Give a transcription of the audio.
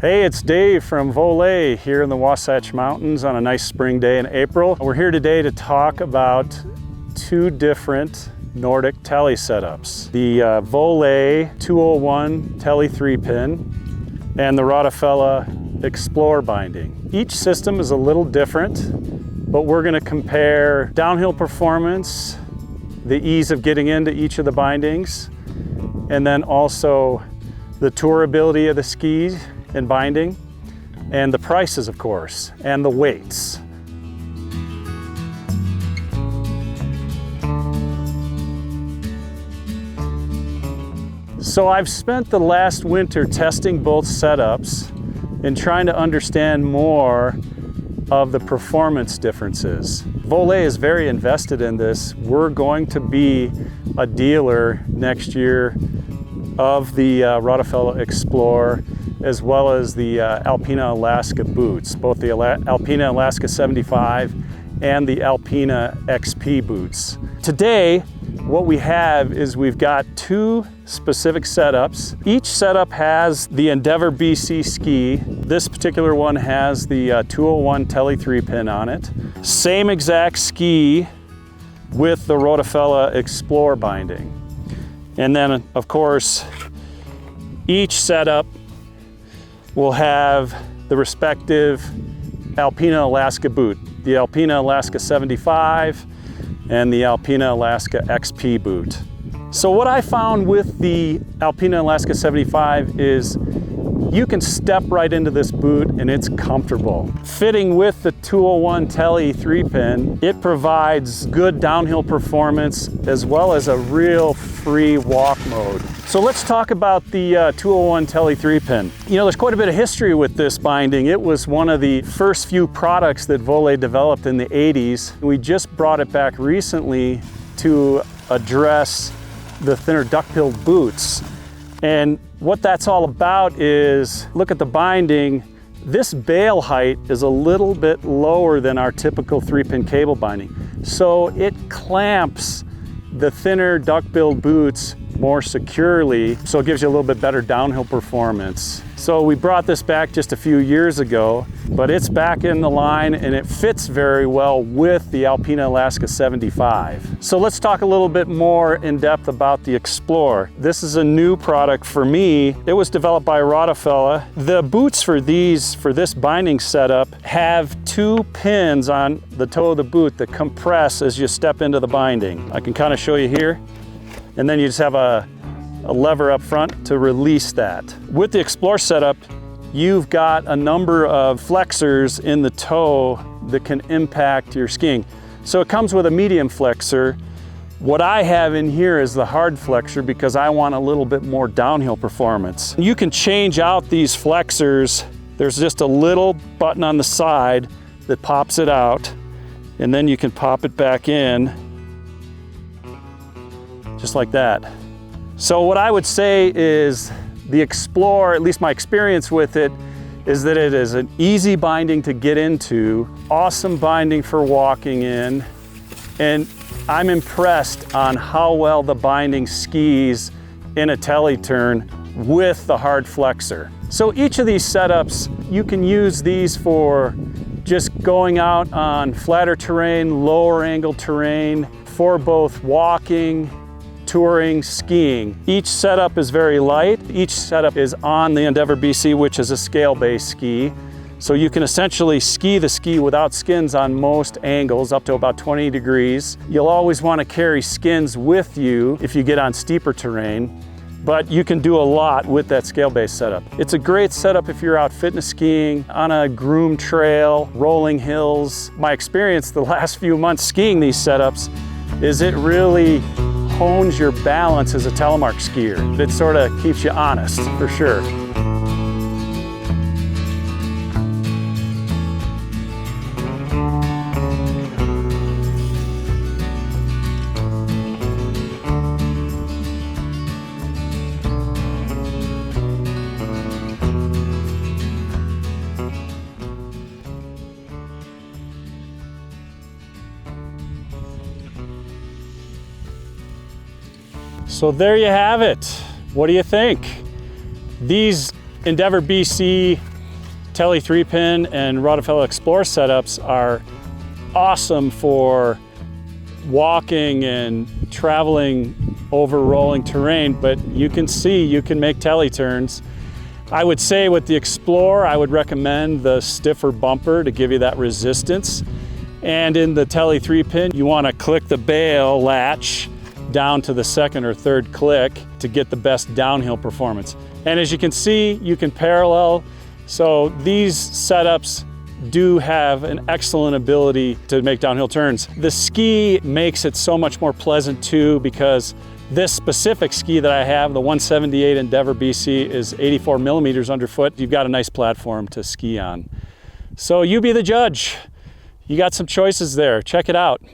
Hey, it's Dave from Voile here in the Wasatch Mountains on a nice spring day in April. We're here today to talk about two different Nordic Tele setups. The Voile 201 Tele 3-pin and the Rottefella Xplore binding. Each system is a little different, but we're going to compare downhill performance, the ease of getting into each of the bindings, and then also the tourability of the skis and binding, and the prices, of course, and the weights. So I've spent the last winter testing both setups and trying to understand more of the performance differences. Voile is very invested in this. We're going to be a dealer next year of the Rottefella Xplore as well as the Alpina Alaska boots, both the Alpina Alaska 75 and the Alpina XP boots. Today, what we have is we've got two specific setups. Each setup has the Endeavor BC ski. This particular one has the 201 Tele 3-pin on it. Same exact ski with the Rottefella Xplore binding. And then, of course, each setup will have the respective Alpina Alaska boot, the Alpina Alaska 75 and the Alpina Alaska XP boot. So what I found with the Alpina Alaska 75 is you can step right into this boot and it's comfortable. Fitting with the 201 Tele 3-pin, it provides good downhill performance as well as a real free walk mode. So let's talk about the 201 Tele 3-pin. You know, there's quite a bit of history with this binding. It was one of the first few products that Voile developed in the 80s. We just brought it back recently to address the thinner duck-billed boots. And what that's all about is, look at the binding. This bail height is a little bit lower than our typical 3-pin cable binding. So it clamps the thinner duck-billed boots more securely, so it gives you a little bit better downhill performance. So we brought this back just a few years ago, but it's back in the line and it fits very well with the Alpina Alaska 75. So let's talk a little bit more in depth about the Xplore. This is a new product for me. It was developed by Rottefella. The boots for this binding setup have two pins on the toe of the boot that compress as you step into the binding. I can kind of show you here. And then you just have a lever up front to release that. With the Xplore setup, you've got a number of flexors in the toe that can impact your skiing. So it comes with a medium flexor. What I have in here is the hard flexor because I want a little bit more downhill performance. You can change out these flexors. There's just a little button on the side that pops it out, and then you can pop it back in just like that. So what I would say is the Xplore, at least my experience with it, is that it is an easy binding to get into, awesome binding for walking in, and I'm impressed on how well the binding skis in a Tele turn with the hard flexor. So each of these setups, you can use these for just going out on flatter terrain, lower angle terrain, for both walking, touring, skiing. Each setup is very light. Each setup is on the Endeavor BC, which is a scale-based ski. So you can essentially ski the ski without skins on most angles, up to about 20 degrees. You'll always want to carry skins with you if you get on steeper terrain, but you can do a lot with that scale-based setup. It's a great setup if you're out fitness skiing, on a groomed trail, rolling hills. My experience the last few months skiing these setups is it really hones your balance as a telemark skier. It sort of keeps you honest, for sure. So there you have it. What do you think? These Endeavor BC Tele 3-pin and Rottefella Xplore setups are awesome for walking and traveling over rolling terrain, but you can see you can make Tele turns. I would say with the Xplore, I would recommend the stiffer bumper to give you that resistance. And in the Tele 3-pin, you want to click the bail latch down to the second or third click to get the best downhill performance. And as you can see, you can parallel. So these setups do have an excellent ability to make downhill turns. The ski makes it so much more pleasant too, because this specific ski that I have, the 178 Endeavor BC, is 84 millimeters underfoot. You've got a nice platform to ski on. So you be the judge. You got some choices there. Check it out.